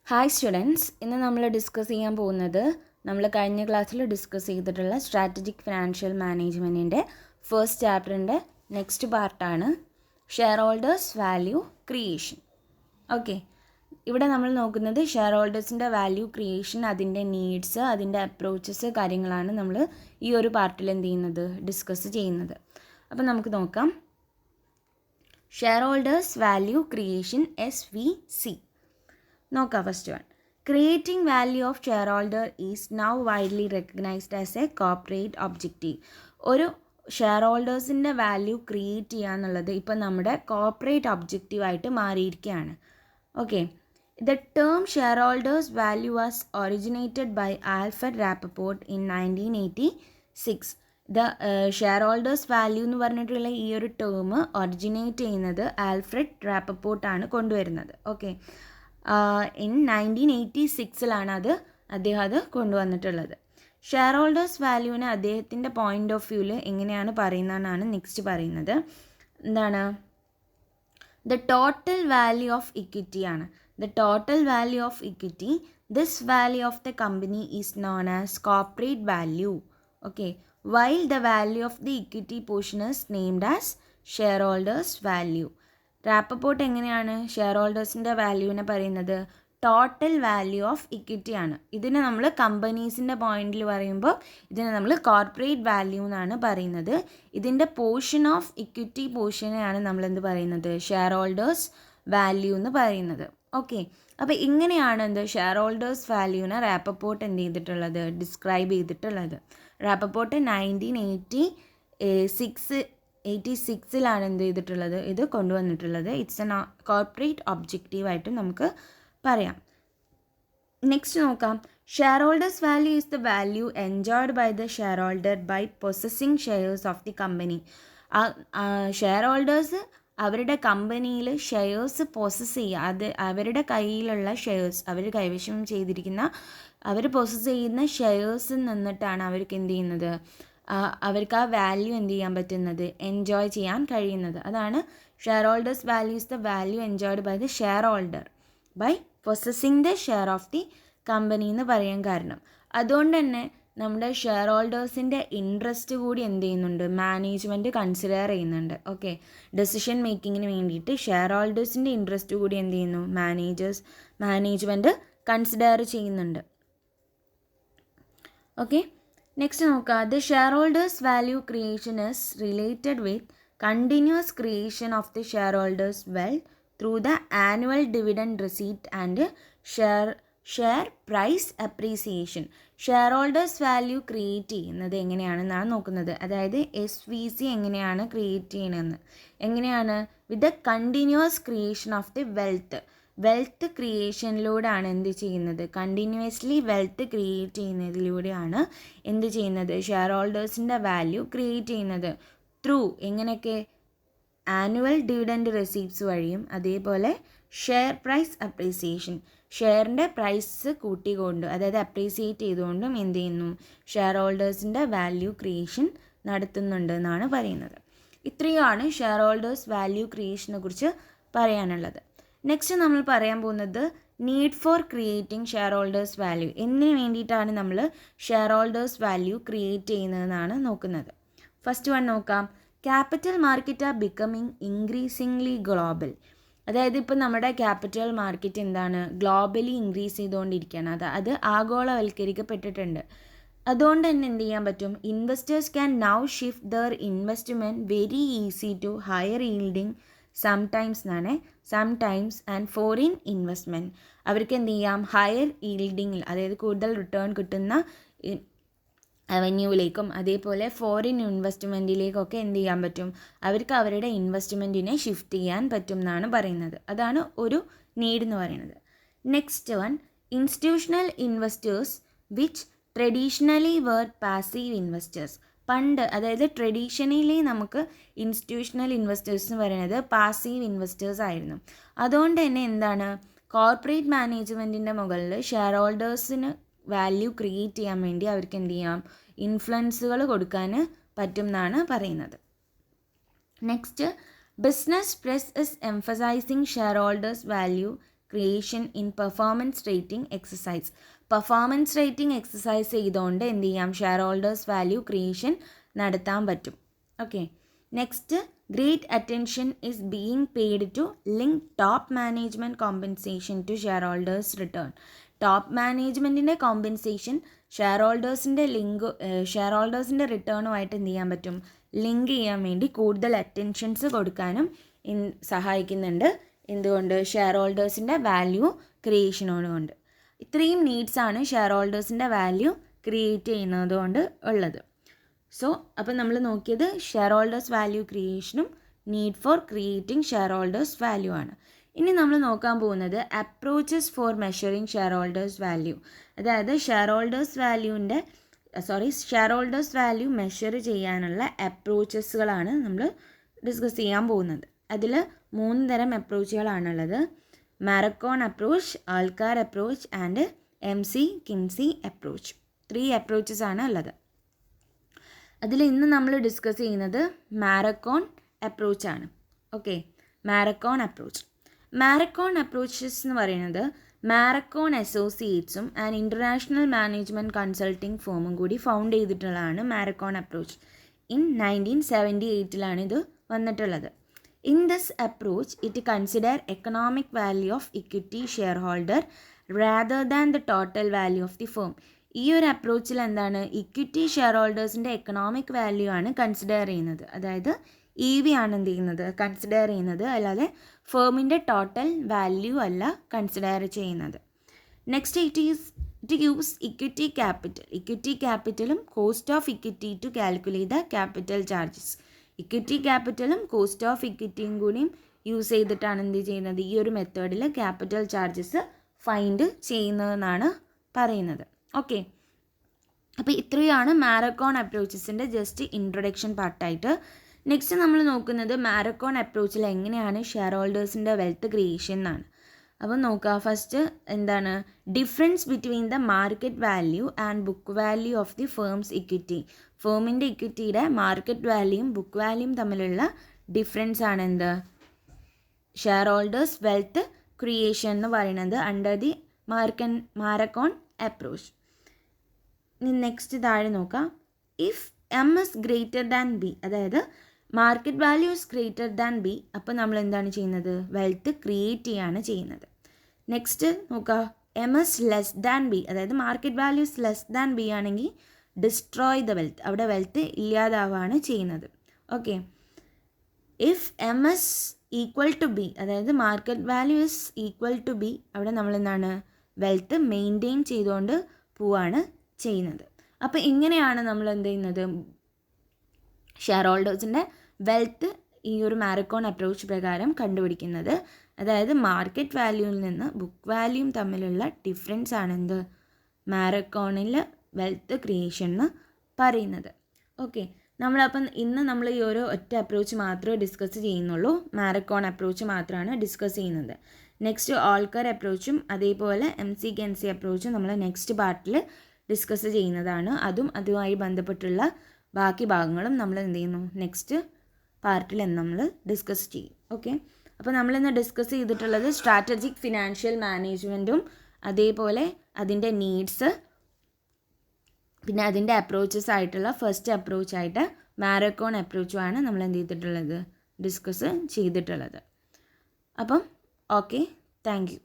Hi students, ഇന്ന് നമ്മൾ discuss ചെയ്യാൻ പോകുന്നത് നമ്മൾ കഴിഞ്ഞ ക്ലാസ്സിൽ ഡിസ്കസ് ചെയ്തിട്ടുള്ള സ്ട്രാറ്റജിക് ഫിനാൻഷ്യൽ മാനേജ്മെൻറ്റിൻ്റെ ഫസ്റ്റ് ചാപ്റ്ററിൻ്റെ നെക്സ്റ്റ് പാർട്ടാണ് share holders value creation. Okay, ഇവിടെ നമ്മൾ നോക്കുന്നത് ഷെയർ ഹോൾഡേഴ്സിൻ്റെ വാല്യൂ ക്രിയേഷൻ, അതിൻ്റെ നീഡ്സ്, അതിൻ്റെ അപ്രോച്ചസ് കാര്യങ്ങളാണ് നമ്മൾ ഈ ഒരു പാർട്ടിൽ എന്ത് ചെയ്യുന്നത്, ഡിസ്കസ് ചെയ്യുന്നത്. അപ്പോൾ നമുക്ക് നോക്കാം. Share holders value creation SVC. നോക്കാം. First one, creating value of share holder is now widely recognised as a corporate objective. ഒരു ഷെയർ ഹോൾഡേഴ്സിൻ്റെ വാല്യൂ ക്രിയേറ്റ് ചെയ്യുക എന്നുള്ളത് ഇപ്പം നമ്മുടെ കോർപ്പറേറ്റ് ഒബ്ജക്റ്റീവായിട്ട് മാറിയിരിക്കുകയാണ്. Okay, the term share holders value was originated by Alfred Rappaport in 1986. The share holders value എന്ന് പറഞ്ഞിട്ടുള്ള ഈ ഒരു ടേം ഒറിജിനേറ്റ് ചെയ്യുന്നത് ആൽഫ്രഡ് റാപ്പപ്പോർട്ടാണ് കൊണ്ടുവരുന്നത്. ഓക്കെ, ഇൻ 1986 അദ്ദേഹം അത് കൊണ്ടുവന്നിട്ടുള്ളത്. ഷെയർ ഹോൾഡേഴ്സ് വാല്യൂവിനെ അദ്ദേഹത്തിൻ്റെ പോയിൻ്റ് ഓഫ് വ്യൂവിൽ എങ്ങനെയാണ് പറയുന്നതെന്നാണ് നെക്സ്റ്റ് പറയുന്നത്. എന്താണ്? The total value of equity ആണ്. The total value of equity, this value of the company is known as corporate value. Okay, while the value of the equity portion is named as share holders value. Rappaport എങ്ങനെയാണ് share ഹോൾഡേഴ്സിൻ്റെ വാല്യൂവിനെ പറയുന്നത്? Total value of equity ആണ്. ഇതിനെ നമ്മൾ കമ്പനീസിൻ്റെ പോയിന്റിൽ പറയുമ്പോൾ ഇതിനെ നമ്മൾ corporate value എന്നാണ് പറയുന്നത്. ഇതിൻ്റെ പോർഷൻ ഓഫ് ഇക്വിറ്റി പോർഷനെയാണ് നമ്മൾ എന്ത് പറയുന്നത്? ഷെയർ ഹോൾഡേഴ്സ് വാല്യൂ എന്ന് പറയുന്നത്. ഓക്കെ, അപ്പോൾ ഇങ്ങനെയാണ് ഷെയർ ഹോൾഡേഴ്സ് വാല്യൂവിനെ റാപ്പപ്പോർട്ട് എന്ത് ചെയ്തിട്ടുള്ളത്, ഡിസ്ക്രൈബ് ചെയ്തിട്ടുള്ളത്. റാപ്പപ്പോർട്ട് 1986 എന്ത് ചെയ്തിട്ടുള്ളത്, ഇത് കൊണ്ടുവന്നിട്ടുള്ളത്. ഇറ്റ്സ് എ കോർപ്പറേറ്റ് ഒബ്ജക്റ്റീവായിട്ടും നമുക്ക് പറയാം. നെക്സ്റ്റ് നോക്കാം. Share holders value is the value enjoyed by the shareholder by possessing shares of the company. Shareholders അവരുടെ കമ്പനിയിൽ ഷെയർസ് പൊസസ് ചെയ്യുക, അത് അവരുടെ കയ്യിലുള്ള ഷെയർസ്, അവർ കൈവശം ചെയ്തിരിക്കുന്ന, അവർ പൊസസ് ചെയ്യുന്ന ഷെയർസിൽ നിന്നിട്ടാണ് അവർക്ക് എന്ത് ചെയ്യുന്നത്, അവർക്ക് ആ വാല്യൂ എന്ത് ചെയ്യാൻ പറ്റുന്നത്, എൻജോയ് ചെയ്യാൻ കഴിയുന്നത്. അതാണ് share holders value is the value enjoyed by the shareholder by possessing the share of the company എന്ന് പറയാൻ കാരണം. അതുകൊണ്ട് തന്നെ നമ്മുടെ ഷെയർ ഹോൾഡേഴ്സിൻ്റെ ഇൻട്രസ്റ്റ് കൂടി എന്ത് ചെയ്യുന്നുണ്ട്, മാനേജ്മെൻറ്റ് കൺസിഡർ ചെയ്യുന്നുണ്ട്. ഓക്കെ, ഡെസിഷൻ മേക്കിങ്ങിന് വേണ്ടിയിട്ട് ഷെയർ ഹോൾഡേഴ്സിൻ്റെ ഇൻട്രസ്റ്റ് കൂടി എന്ത് ചെയ്യുന്നു, മാനേജ്മെൻറ്റ് കൺസിഡർ ചെയ്യുന്നുണ്ട്. ഓക്കെ, നെക്സ്റ്റ് നോക്കുക. The share holders value creation is related with continuous creation of the share holders wealth through the annual dividend receipt and share price appreciation. Share holders value create ചെയ്യുന്നത് എങ്ങനെയാണെന്നാണ് നോക്കുന്നത്. അതായത് SVC എങ്ങനെയാണ് create ചെയ്യണമെന്ന്. എങ്ങനെയാണ്? With the continuous creation of the wealth ക്രിയേഷനിലൂടെയാണ് എന്ത് ചെയ്യുന്നത്, കണ്ടിന്യൂസ്ലി വെൽത്ത് ക്രിയേറ്റ് ചെയ്യുന്നതിലൂടെയാണ് എന്ത് ചെയ്യുന്നത്, ഷെയർ ഹോൾഡേഴ്സിൻ്റെ വാല്യൂ ക്രിയേറ്റ് ചെയ്യുന്നത്. ത്രൂ എങ്ങനെയൊക്കെ? ആനുവൽ ഡിവിഡൻഡ് റെസീപ്റ്റ്സ് വഴിയും, അതേപോലെ ഷെയർ പ്രൈസ് അപ്രീസിയേഷൻ, ഷെയറിൻ്റെ പ്രൈസ് കൂട്ടിക്കൊണ്ട്, അതായത് അപ്രീസിയേറ്റ് ചെയ്തുകൊണ്ടും എന്ത് ചെയ്യുന്നു, ഷെയർ ഹോൾഡേഴ്സിൻ്റെ വാല്യൂ ക്രിയേഷൻ നടത്തുന്നുണ്ട് എന്നാണ് പറയുന്നത്. ഇത്രയുമാണ് ഷെയർ ഹോൾഡേഴ്സ് വാല്യൂ ക്രിയേഷനെ കുറിച്ച് പറയാനുള്ളത്. നെക്സ്റ്റ് നമ്മൾ പറയാൻ പോകുന്നത് need for creating share holders value. എന്തിനു വേണ്ടിയിട്ടാണ് നമ്മൾ ഷെയർ ഹോൾഡേഴ്സ് വാല്യൂ ക്രിയേറ്റ് ചെയ്യുന്നതെന്നാണ് നോക്കുന്നത്. ഫസ്റ്റ് വൺ നോക്കാം. Capital market are becoming increasingly global. അതായത് ഇപ്പോൾ നമ്മുടെ ക്യാപിറ്റൽ മാർക്കറ്റ് എന്താണ്, ഗ്ലോബലി ഇൻക്രീസ് ചെയ്തുകൊണ്ടിരിക്കുകയാണ്. അത് ആഗോളവൽക്കരിക്കപ്പെട്ടിട്ടുണ്ട്. അതുകൊണ്ട് തന്നെ എന്ത് ചെയ്യാൻ പറ്റും, investors can now shift their investment very easy to higher yielding sometimes and foreign investment. അവർക്ക് എന്ത് ചെയ്യാം, ഹയർ ഈൽഡിങ്ങിൽ, അതായത് കൂടുതൽ റിട്ടേൺ കിട്ടുന്ന അവന്യൂവിലേക്കും അതേപോലെ ഫോറിൻ ഇൻവെസ്റ്റ്മെൻറ്റിലേക്കൊക്കെ എന്ത് ചെയ്യാൻ പറ്റും, അവർക്ക് അവരുടെ ഇൻവെസ്റ്റ്മെൻറ്റിനെ ഷിഫ്റ്റ് ചെയ്യാൻ പറ്റും എന്നാണ് പറയുന്നത്. അതാണ് ഒരു നീഡ് എന്ന് പറയുന്നത്. Next one, institutional investors which traditionally were passive investors. പണ്ട്, അതായത് ട്രഡീഷണലി നമുക്ക് ഇൻസ്റ്റിറ്റ്യൂഷണൽ ഇൻവെസ്റ്റേഴ്സ് എന്ന് പറയുന്നത് പാസീവ് ഇൻവെസ്റ്റേഴ്സ് ആയിരുന്നു. അതുകൊണ്ട് തന്നെ എന്താണ്, കോർപ്പറേറ്റ് മാനേജ്മെൻറ്റിൻ്റെ മുകളിൽ ഷെയർ ഹോൾഡേഴ്സിന് വാല്യൂ ക്രിയേറ്റ് ചെയ്യാൻ വേണ്ടി അവർക്ക് എന്ത് ചെയ്യാം, ഇൻഫ്ലുവൻസുകൾ കൊടുക്കാൻ പറ്റും എന്നാണ് പറയുന്നത്. Next, business press is emphasising share holders value creation in performance rating exercise. Performance rating exercise ചെയ്തുകൊണ്ട് എന്ത് ചെയ്യാം, ഷെയർ ഹോൾഡേഴ്സ് വാല്യൂ ക്രിയേഷൻ നടത്താൻ പറ്റും. Okay, next great attention is being paid to link top management compensation to share holders return. Top മാനേജ്മെൻറ്റിൻ്റെ compensation share ഹോൾഡേഴ്സിൻ്റെ റിട്ടേണുമായിട്ട് എന്ത് ചെയ്യാൻ പറ്റും, ലിങ്ക് ചെയ്യാൻ വേണ്ടി കൂടുതൽ അറ്റൻഷൻസ് കൊടുക്കാനും സഹായിക്കുന്നുണ്ട്. എന്തുകൊണ്ട്, ഷെയർ ഹോൾഡേഴ്സിൻ്റെ വാല്യൂ ക്രിയേഷനോടുകൊണ്ട്. ഇത്രയും നീഡ്സാണ് ഷെയർ ഹോൾഡേഴ്സിൻ്റെ വാല്യൂ ക്രിയേറ്റ് ചെയ്യുന്നത് കൊണ്ട് ഉള്ളത്. സോ അപ്പോൾ നമ്മൾ നോക്കിയത് ഷെയർ ഹോൾഡേഴ്സ് വാല്യൂ ക്രിയേഷനും need for creating share holders value ആണ്. ഇനി നമ്മൾ നോക്കാൻ പോകുന്നത് approaches for measuring share holders value. അതായത് ഷെയർ ഹോൾഡേഴ്സ് വാല്യൂ മെഷർ ചെയ്യാനുള്ള അപ്രോച്ചസുകളാണ് നമ്മൾ ഡിസ്കസ് ചെയ്യാൻ പോകുന്നത്. അതിൽ 3 തരം അപ്രോച്ചുകളാണുള്ളത്. Marakon approach, Alcar approach and Kinsey approach. 3 approaches ആണ് ഉള്ളത്. അതിൽ ഇന്ന് നമ്മൾ ഡിസ്കസ് ചെയ്യുന്നത് മാരക്കോൺ അപ്രോച്ചാണ്. ഓക്കെ, മാരക്കോൺ അപ്രോച്ചസ് എന്ന് പറയുന്നത് മാരക്കോൺ അസോസിയേറ്റ്സും ആൻഡ് ഇൻ്റർനാഷണൽ മാനേജ്മെൻറ്റ് കൺസൾട്ടിംഗ് ഫേമും കൂടി ഫൗണ്ട് ചെയ്തിട്ടുള്ളതാണ് മാരക്കോൺ അപ്രോച്ച്. ഇൻ 1978 ഇത് വന്നിട്ടുള്ളത്. In this approach, it consider economic value of equity shareholder rather than the total value of the firm. ഈ ഒരു അപ്രോച്ചിൽ എന്താണ്, ഇക്വിറ്റി ഷെയർ ഹോൾഡേഴ്സിൻ്റെ എക്കണോമിക് വാല്യൂ ആണ് കൺസിഡർ ചെയ്യുന്നത്. അതായത് EV ആണ് എന്ത് ചെയ്യുന്നത്, കൺസിഡർ ചെയ്യുന്നത്, അല്ലാതെ ഫേമിൻ്റെ ടോട്ടൽ വാല്യൂ അല്ല കൺസിഡർ ചെയ്യുന്നത്. നെക്സ്റ്റ് ഇറ്റ് യൂസ് ഇക്വിറ്റി ക്യാപിറ്റലും cost of equity to calculate the capital charges. Equity ക്യാപിറ്റലും കോസ്റ്റ് ഓഫ് ഇക്വിറ്റിയും കൂടിയും യൂസ് ചെയ്തിട്ടാണ് എന്ത് ചെയ്യുന്നത്, ഈ ഒരു മെത്തേഡിൽ ക്യാപിറ്റൽ ചാർജസ് ഫൈൻഡ് ചെയ്യുന്നതെന്നാണ് പറയുന്നത്. ഓക്കെ, അപ്പോൾ ഇത്രയാണ് മാരക്കോൺ അപ്രോച്ചസിൻ്റെ ജസ്റ്റ് ഇൻട്രൊഡക്ഷൻ പാർട്ടായിട്ട്. നെക്സ്റ്റ് നമ്മൾ നോക്കുന്നത് മാരക്കോൺ അപ്രോച്ചിൽ എങ്ങനെയാണ് ഷെയർ ഹോൾഡേഴ്സിൻ്റെ വെൽത്ത് ക്രിയേഷൻ എന്നാണ്. അപ്പോൾ നോക്കുക, ഫസ്റ്റ് എന്താണ് difference between the market value and book value of the firm's equity. ഫേമിൻ്റെ ഇക്വിറ്റിയുടെ മാർക്കറ്റ് വാല്യൂയും ബുക്ക് വാല്യൂയും തമ്മിലുള്ള ഡിഫറൻസ് ആണ് എന്ത്, ഷെയർ ഹോൾഡേഴ്സ് വെൽത്ത് ക്രിയേഷൻ എന്ന് പറയുന്നത് അണ്ടർ ദി മാരക്കോൺ അപ്രോച്ച്. നെക്സ്റ്റ് താഴെ നോക്കാം, if M is greater than B, അതായത് market value is greater than B, അപ്പോൾ നമ്മൾ എന്താണ് ചെയ്യുന്നത്, വെൽത്ത് ക്രിയേറ്റ് ചെയ്യാണ് ചെയ്യുന്നത്. നെക്സ്റ്റ് നോക്കുക, M is less than B, അതായത് market value is less than B ആണെങ്കിൽ ഡിസ്ട്രോയ് ദ വെൽത്ത്, അവിടെ വെൽത്ത് ഇല്ലാതാവാണ് ചെയ്യുന്നത്. Okay, if M is equal to B, അതായത് market value is equal to B, അവിടെ നമ്മൾ എന്താണ് വെൽത്ത് മെയിൻറ്റെയിൻ ചെയ്തുകൊണ്ട് പോവാണ് ചെയ്യുന്നത്. അപ്പോൾ ഇങ്ങനെയാണ് നമ്മൾ എന്ത് ചെയ്യുന്നത്, ഷെയർ ഹോൾഡേഴ്സിൻ്റെ വെൽത്ത് ഈ ഒരു മാരക്കോൺ അപ്രോച്ച് പ്രകാരം കണ്ടുപിടിക്കുന്നത്. അതായത് മാർക്കറ്റ് വാല്യൂവിൽ നിന്ന് ബുക്ക് വാല്യൂയും തമ്മിലുള്ള ഡിഫറൻസ് ആണ് എന്ത്, മാരക്കോണിൽ വെൽത്ത് ക്രിയേഷൻ എന്ന് പറയുന്നത്. ഓക്കെ, നമ്മളപ്പം ഇന്ന് നമ്മൾ ഈ ഒരു ഒറ്റ അപ്രോച്ച് മാത്രമേ ഡിസ്കസ് ചെയ്യുന്നുള്ളൂ, മാരക്കോൺ അപ്രോച്ച് മാത്രമാണ് ഡിസ്കസ് ചെയ്യുന്നത്. നെക്സ്റ്റ് ആൾക്കാർ അപ്രോച്ചും അതേപോലെ കിൻസി അപ്രോച്ചും നമ്മൾ നെക്സ്റ്റ് പാർട്ടിൽ ഡിസ്കസ് ചെയ്യുന്നതാണ്. അതുമായി ബന്ധപ്പെട്ടുള്ള ബാക്കി ഭാഗങ്ങളും നമ്മൾ എന്ത് ചെയ്യുന്നു, നെക്സ്റ്റ് പാർട്ടിൽ നമ്മൾ ഡിസ്കസ് ചെയ്യും. ഓക്കെ, അപ്പോൾ നമ്മളിന്ന് ഡിസ്കസ് ചെയ്തിട്ടുള്ളത് സ്ട്രാറ്റജിക് ഫിനാൻഷ്യൽ മാനേജ്മെൻറ്റും അതേപോലെ അതിൻ്റെ നീഡ്സ്, പിന്നെ അതിൻ്റെ അപ്രോച്ചസ് ആയിട്ടുള്ള ഫസ്റ്റ് അപ്രോച്ചായിട്ട് മാരക്കോൺ അപ്രോച്ചുമാണ് നമ്മൾ എന്ത് ചെയ്തിട്ടുള്ളത്, ഡിസ്കസ് ചെയ്തിട്ടുള്ളത്. അപ്പം ഓക്കെ, താങ്ക് യു.